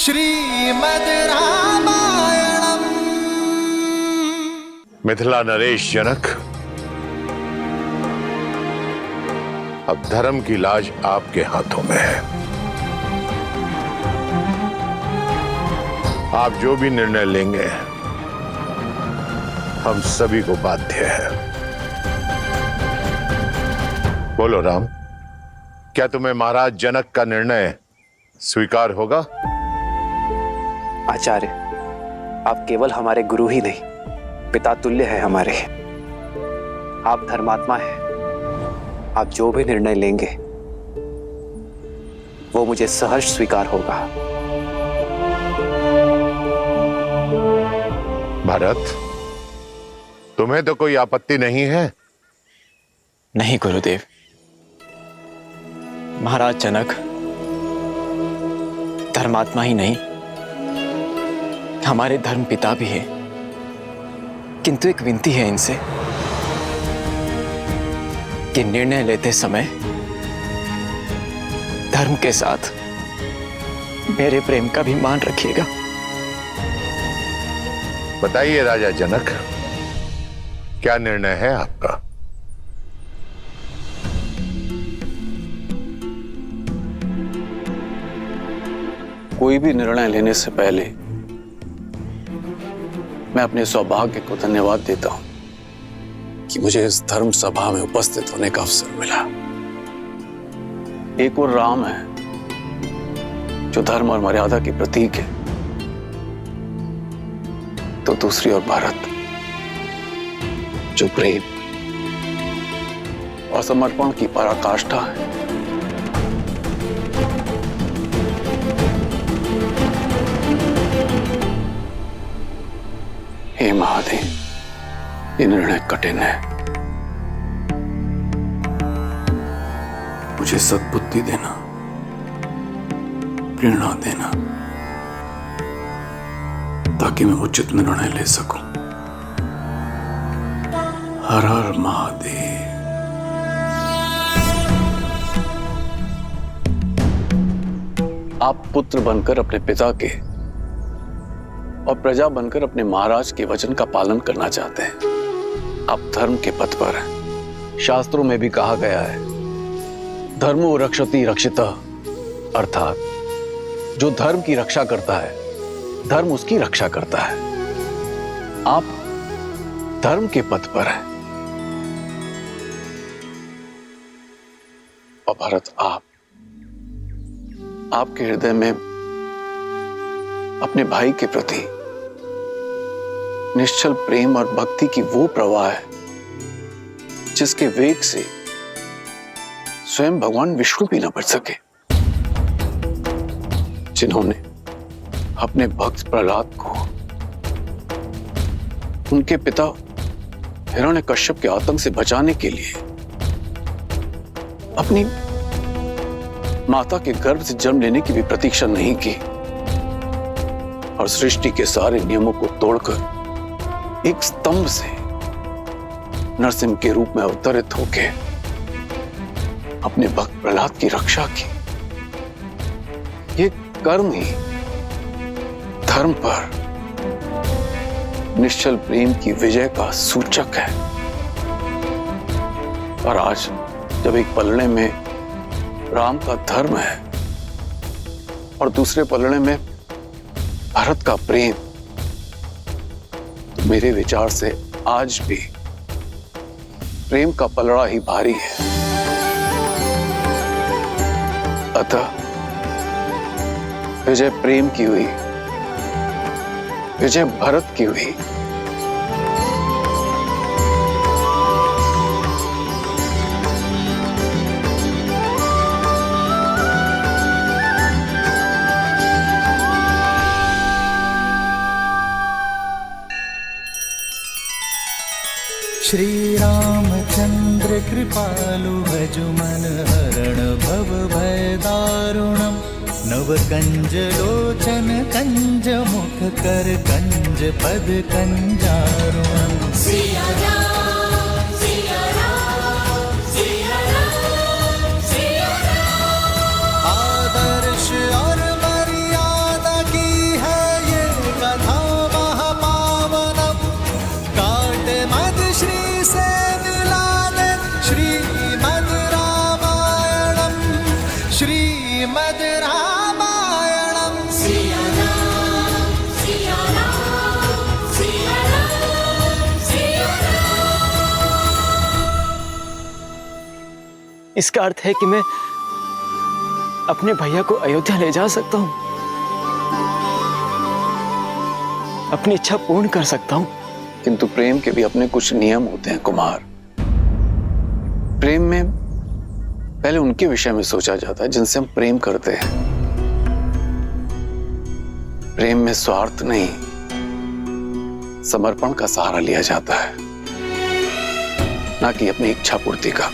श्रीमद् रामायणम्। मिथिला नरेश जनक, अब धर्म की लाज आपके हाथों में है। आप जो भी निर्णय लेंगे हम सभी को बाध्य है। बोलो राम, क्या तुम्हें महाराज जनक का निर्णय स्वीकार होगा? आचार्य, आप केवल हमारे गुरु ही नहीं, पिता तुल्य है हमारे। आप धर्मात्मा हैं। आप जो भी निर्णय लेंगे वो मुझे सहर्ष स्वीकार होगा। भरत, तुम्हें तो कोई आपत्ति नहीं है? नहीं गुरुदेव। महाराज जनक धर्मात्मा ही नहीं, हमारे धर्म पिता भी है। किंतु एक विनती है इनसे कि निर्णय लेते समय धर्म के साथ मेरे प्रेम का भी मान रखिएगा। बताइए राजा जनक, क्या निर्णय है आपका? कोई भी निर्णय लेने से पहले मैं अपने सौभाग्य को धन्यवाद देता हूं कि मुझे इस धर्म सभा में उपस्थित होने का अवसर मिला। एक और राम है जो धर्म और मर्यादा की प्रतीक है, तो दूसरी ओर भरत जो प्रेम और समर्पण की पराकाष्ठा है। हे महादेव, ये निर्णय कठिन है। मुझे सद्बुद्धि देना, प्रेरणा देना, ताकि मैं उचित निर्णय ले सकूं। हर हर महादेव। आप पुत्र बनकर अपने पिता के और प्रजा बनकर अपने महाराज के वचन का पालन करना चाहते हैं। आप धर्म के पथ पर हैं। शास्त्रों में भी कहा गया है, धर्मो रक्षति रक्षितः, अर्थात जो धर्म की रक्षा करता है धर्म उसकी रक्षा करता है। आप धर्म के पथ पर हैं। और भरत, आपके हृदय में अपने भाई के प्रति निश्चल प्रेम और भक्ति की वो प्रवाह है जिसके वेग से स्वयं भगवान विष्णु भी न बच सके, जिन्होंने अपने भक्त प्रहलाद को उनके पिता हिरण्यकश्यप के आतंक से बचाने के लिए अपनी माता के गर्भ से जन्म लेने की भी प्रतीक्षा नहीं की और सृष्टि के सारे नियमों को तोड़कर एक स्तंभ से नरसिंह के रूप में अवतरित होकर अपने भक्त प्रहलाद की रक्षा की। ये कर्म ही धर्म पर निश्चल प्रेम की विजय का सूचक है। और आज जब एक पलड़े में राम का धर्म है और दूसरे पलड़े में भरत का प्रेम, तो मेरे विचार से आज भी प्रेम का पलड़ा ही भारी है। अतः विजय प्रेम की हुई, विजय भरत की हुई। श्री रामचंद्र कृपालु भजु मन हरण भव भय दारुणम्। नव कंज लोचन कंज मुख कर कंज पद कंजारुणम्। सिया राम सिया राम सिया राम सिया राम। आदर्श और मर्यादा की इसका अर्थ है कि मैं अपने भैया को अयोध्या ले जा सकता हूं, अपनी इच्छा पूर्ण कर सकता हूं। किंतु प्रेम के भी अपने कुछ नियम होते हैं कुमार। प्रेम में पहले उनके विषय में सोचा जाता है जिनसे हम प्रेम करते हैं। प्रेम में स्वार्थ नहीं, समर्पण का सहारा लिया जाता है, ना कि अपनी इच्छा पूर्ति का।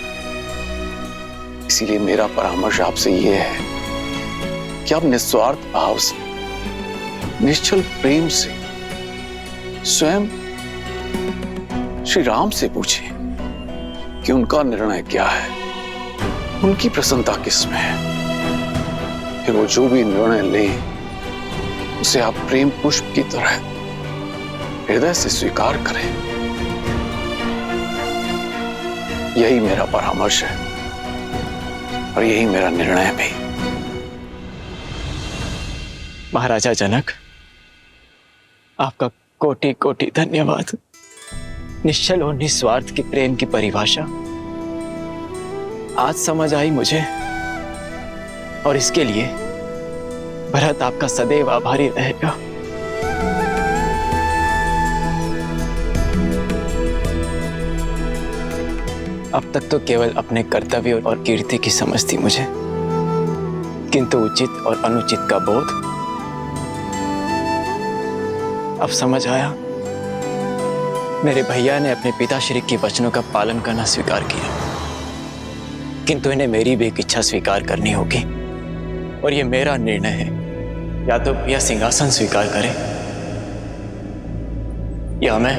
इसीलिए मेरा परामर्श आपसे यह है कि आप निस्वार्थ भाव से, निश्चल प्रेम से स्वयं श्री राम से पूछें कि उनका निर्णय क्या है, उनकी प्रसन्नता किसमें है। फिर वो जो भी निर्णय लें उसे आप प्रेम पुष्प की तरह हृदय से स्वीकार करें। यही मेरा परामर्श है और यही मेरा निर्णय भी। महाराजा जनक, आपका कोटि कोटि धन्यवाद। निश्चल और निस्वार्थ के प्रेम की परिभाषा आज समझ आई मुझे, और इसके लिए भरत आपका सदैव आभारी रहेगा। अब तक तो केवल अपने कर्तव्य और कीर्ति की समझ थी मुझे, किंतु उचित और अनुचित का बोध अब समझ आया। मेरे भैया ने अपने पिताश्री के वचनों का पालन करना स्वीकार किया, किंतु इन्हें मेरी भी एक इच्छा स्वीकार करनी होगी, और ये मेरा निर्णय है। या तो भैया सिंहासन स्वीकार करें या मैं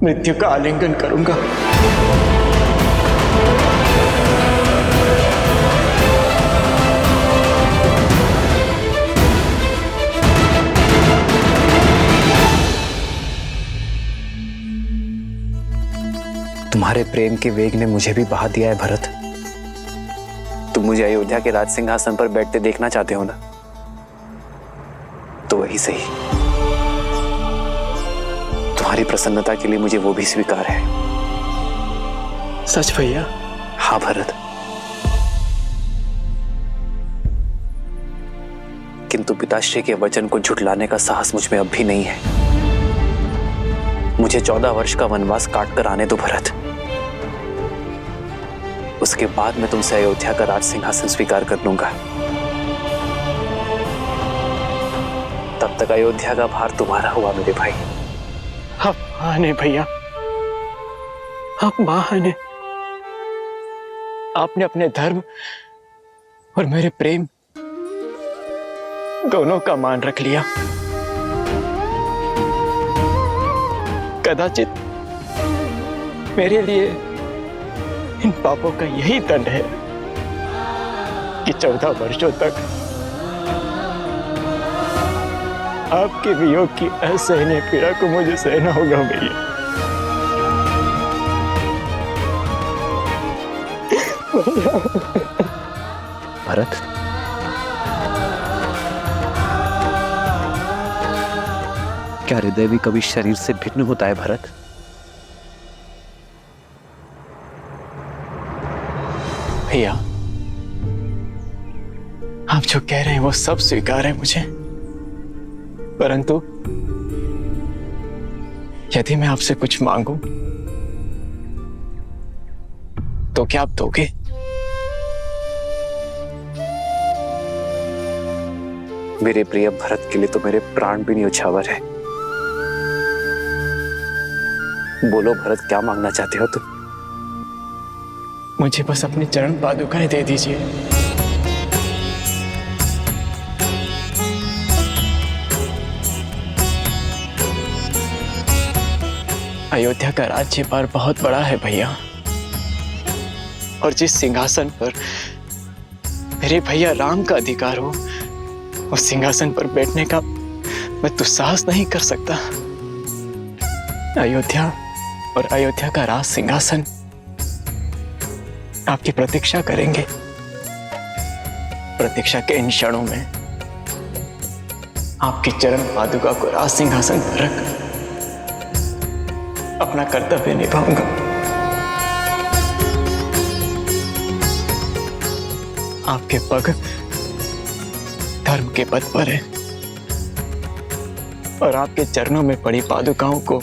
मृत्यु का आलिंगन करूंगा। तुम्हारे प्रेम के वेग ने मुझे भी बहा दिया है भरत। तुम मुझे अयोध्या के राज सिंहासन पर बैठते देखना चाहते हो ना, तो वही सही। तुम्हारी प्रसन्नता के लिए मुझे वो भी स्वीकार है। सच भैया? हाँ भरत, किंतु पिताश्री के वचन को झुठलाने का साहस मुझ में अब भी नहीं है। मुझे 14 वर्ष का वनवास काट कर आने दो भरत। उसके बाद मैं तुमसे अयोध्या का राज सिंहासन स्वीकार कर लूंगा। तब तक अयोध्या का भार तुम्हारा हुआ मेरे भाई। आप महान हैं भैया, आप महान हैं। आपने अपने धर्म और मेरे प्रेम दोनों का मान रख लिया। कदाचित मेरे लिए इन पापों का यही दंड है कि 14 वर्षों तक आपके वियोग की असहनीय पीड़ा को मुझे सहना होगा भैया। भरत, क्या हृदय भी कभी शरीर से भिन्न होता है भरत? भैया, आप जो कह रहे हैं वो सब स्वीकार है मुझे, परंतु यदि मैं आपसे कुछ मांगूं तो क्या आप दोगे? मेरे प्रिय भरत के लिए तो मेरे प्राण भी न्यौछावर है। बोलो भरत, क्या मांगना चाहते हो तुम? मुझे बस अपनी चरण पादुकाएं दे दीजिए। अयोध्या का राज्य भार बहुत बड़ा है भैया, और जिस सिंहासन पर मेरे भैया राम का अधिकार हो, उस सिंहासन पर बैठने का मैं दुस्साहस नहीं कर सकता। अयोध्या और अयोध्या का राज सिंहासन आपकी प्रतीक्षा करेंगे। प्रतीक्षा के इन क्षणों में आपकी चरण पादुका को राज सिंहासन पर रख अपना कर्तव्य निभाऊंगा। आपके पग धर्म के पथ पर है और आपके चरणों में पड़ी पादुकाओं को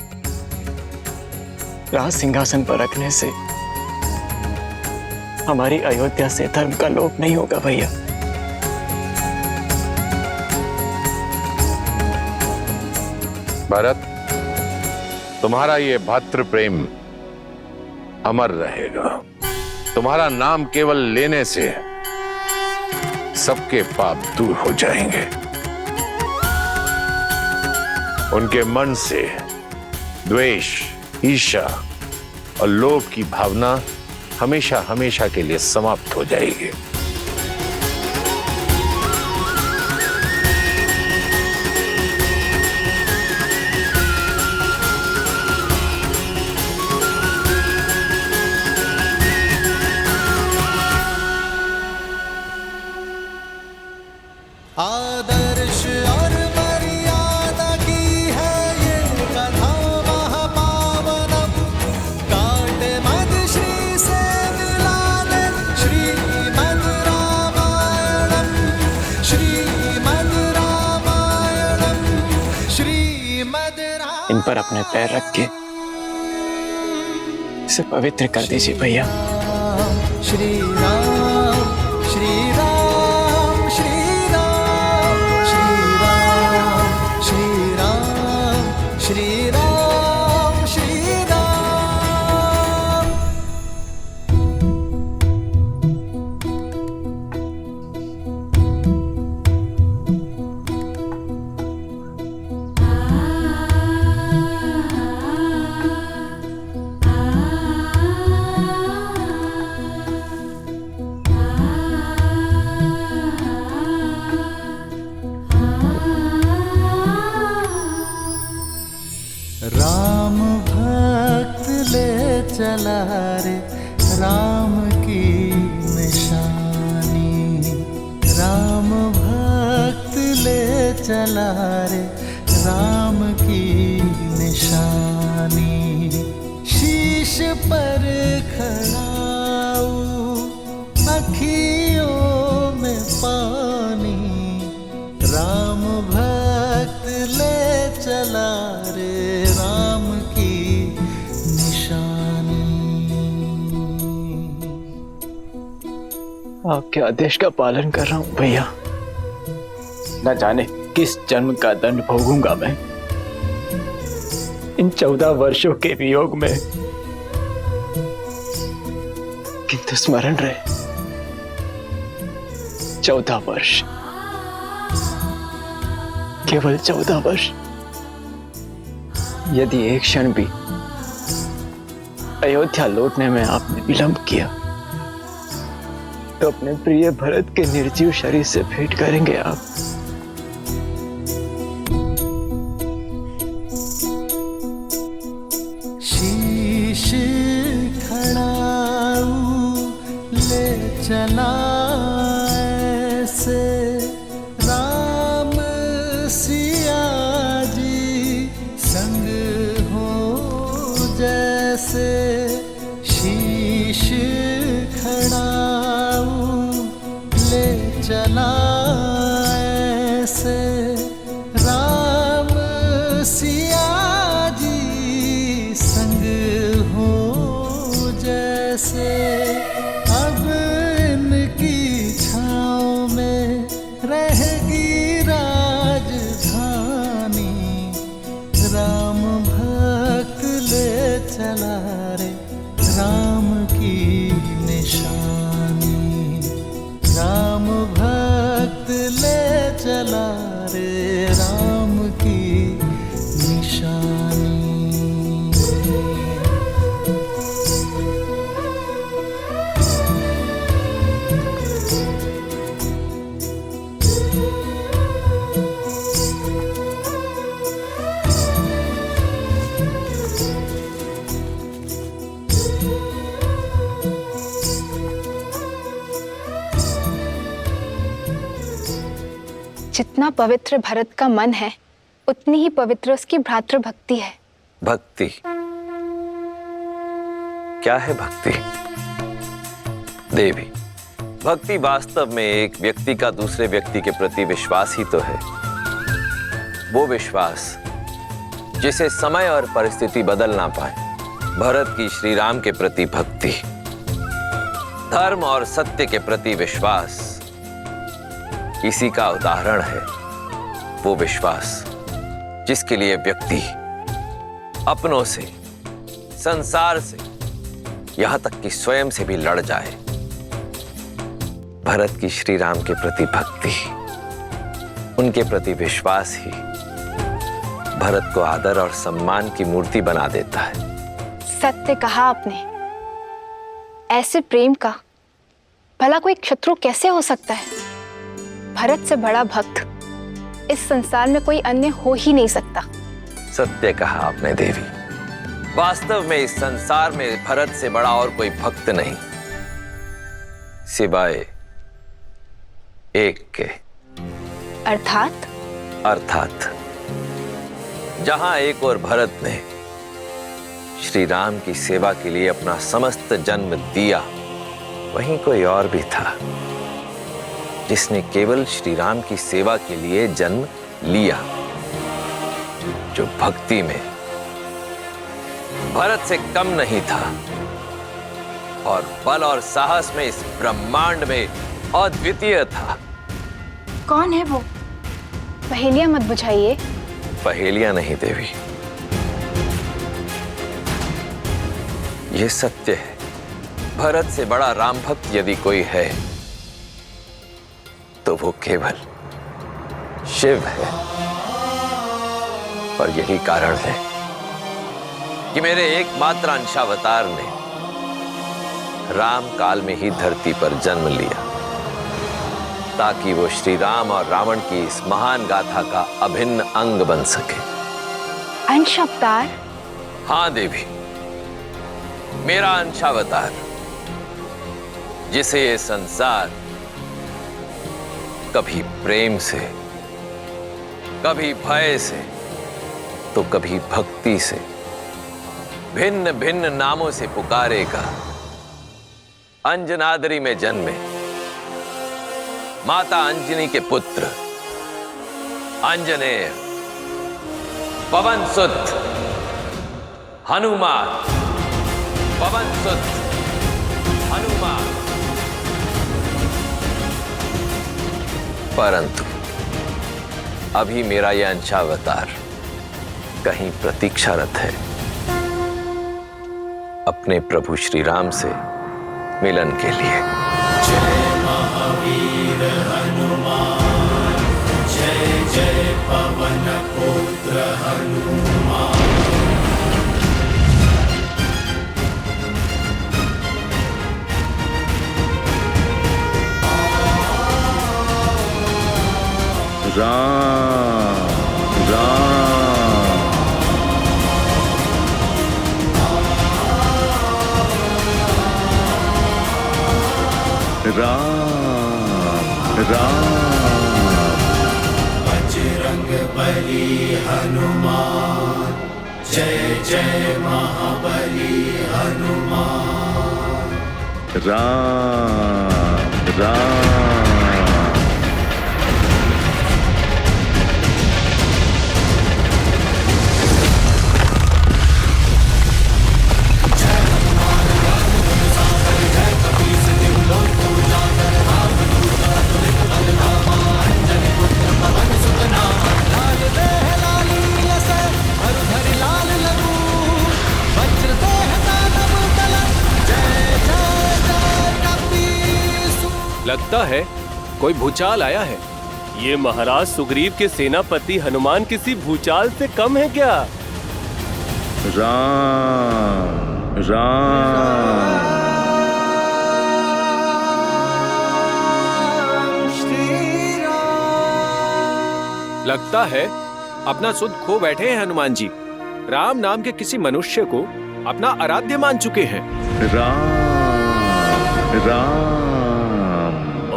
राज सिंहासन पर रखने से हमारी अयोध्या से धर्म का लोप नहीं होगा भैया। भरत, तुम्हारा ये भ्रातृ प्रेम अमर रहेगा। तुम्हारा नाम केवल लेने से सबके पाप दूर हो जाएंगे। उनके मन से द्वेष, ईर्ष्या और लोभ की भावना हमेशा हमेशा के लिए समाप्त हो जाएगी। आदर्श और मर्यादा की है ये कथा महापावनम। काटे मद श्री से मिला दे श्रीमद् रामायणम, श्रीमद् रामायणम, श्रीमद् रामायणम। इन पर अपने पैर रख के इसे पवित्र कर दीजिए भैया। श्री राम, श्री राम, श्री राम, श्री राम, श्री राम, श्री राम, श्री राम। राम भक्त ले चला रे राम की निशानी। राम भक्त ले चला रे राम की निशानी। शीश पर खड़ाऊ अखियों में पानी। राम भक्त ले चला रे राम की निशानी। आपके आदेश का पालन कर रहा हूं भैया। न जाने किस जन्म का दंड भोगूंगा मैं इन 14 वर्षों के वियोग में, किंतु स्मरण रहे 14 वर्ष, केवल 14 वर्ष। यदि एक क्षण भी अयोध्या लौटने में आपने विलंब किया तो अपने प्रिय भरत के निर्जीव शरीर से भेंट करेंगे आप। शीश खड़ाऊ ले चला ऐसे राम सिया जी संग हो जैसे। शीश खड़ाऊ ले चला ऐसे राम सिया जी संग हो जैसे। अब इनकी छाँव में रहेगी राजधानी। राम भक्त ले चला रे राम की निशानी। राम भक्त ले चला रे राम की निशानी। जितना पवित्र भरत का मन है उतनी ही पवित्र उसकी भ्रातृ भक्ति है। भक्ति क्या है भक्ति? देवी, भक्ति वास्तव में एक व्यक्ति का दूसरे व्यक्ति के प्रति विश्वास ही तो है। वो विश्वास जिसे समय और परिस्थिति बदल ना पाए। भरत की श्री राम के प्रति भक्ति, धर्म और सत्य के प्रति विश्वास, इसी का उदाहरण है वो विश्वास जिसके लिए व्यक्ति अपनों से, संसार से, यहां तक कि स्वयं से भी लड़ जाए। भरत की श्री राम के प्रति भक्ति, उनके प्रति विश्वास ही भरत को आदर और सम्मान की मूर्ति बना देता है। सत्य कहा आपने। ऐसे प्रेम का भला कोई शत्रु कैसे हो सकता है? भरत से बड़ा भक्त इस संसार में कोई अन्य हो ही नहीं सकता। सत्य कहा आपने देवी। वास्तव में इस संसार में भरत से बड़ा और कोई भक्त नहीं, सिवाय एक के। अर्थात जहां एक और भरत ने श्री राम की सेवा के लिए अपना समस्त जन्म दिया, वहीं कोई और भी था जिसने केवल श्री राम की सेवा के लिए जन्म लिया, जो भक्ति में भरत से कम नहीं था और बल और साहस में इस ब्रह्मांड में अद्वितीय था। कौन है वो? पहेलियां मत बुझाइए। पहेलियां नहीं देवी, ये सत्य है। भरत से बड़ा राम भक्त यदि कोई है तो वो केवल शिव है। और यही कारण है कि मेरे एकमात्र अंशावतार ने राम काल में ही धरती पर जन्म लिया, ताकि वो श्री राम और रावण की इस महान गाथा का अभिन्न अंग बन सके। अंशावतार? हाँ देवी, मेरा अंशावतार, जिसे ये संसार कभी प्रेम से, कभी भय से, तो कभी भक्ति से, भिन्न भिन्न नामों से पुकारेगा। अंजनाद्री में जन्मे माता अंजनी के पुत्र अंजनेय, पवन सुत हनुमान, पवन सुत हनुमान। परंतु अभी मेरा यह अंशावतार कहीं प्रतीक्षारत है अपने प्रभु श्री राम से मिलन के लिए। जय महावीर हनुमान, जय जय पवन पुत्र हनुमान। राम राम राम राम। बजरंग बली हनुमान, जय जय महाबली हनुमान। राम राम। लगता है कोई भूचाल आया है। ये महाराज सुग्रीव के सेनापति हनुमान किसी भूचाल से कम है क्या? राम राम। लगता है अपना सुध खो बैठे हैं हनुमान जी। राम नाम के किसी मनुष्य को अपना आराध्य मान चुके हैं। राम राम।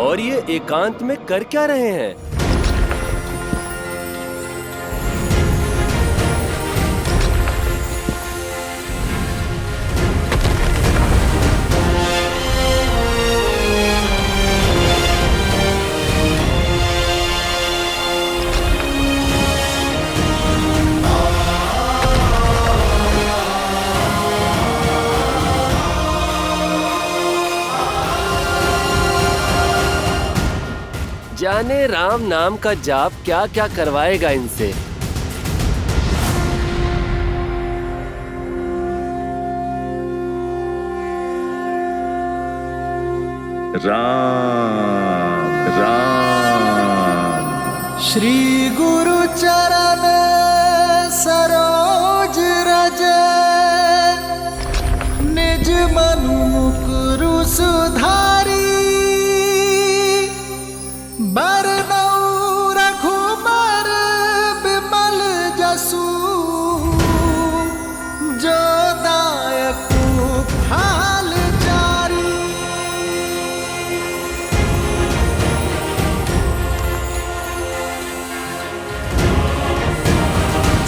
और ये एकांत में कर क्या रहे हैं? जाने राम नाम का जाप क्या क्या करवाएगा इनसे। राम राम। श्री गुरु चरण सरोज रज, निज मनु मुकुरु सुधारी। बरनउँ रघुबर बिमल जसु, जो दायकु फल चारी।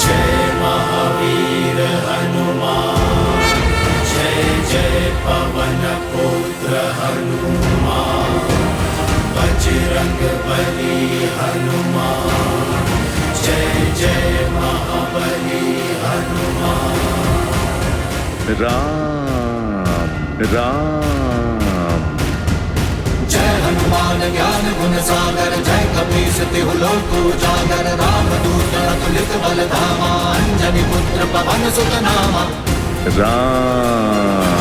जय महावीर हनुमान, जय जय पवन पुत्र हनुमान, बजरंग बली हनुमान, जय जय महाबली हनुमान। राम राम। जय हनुमान ज्ञान गुण सागर, जय कपीस तिहु लोक उजागर। रामदूत अतुलित बल धामा, अंजनी पुत्र पवन सुत नामा। राम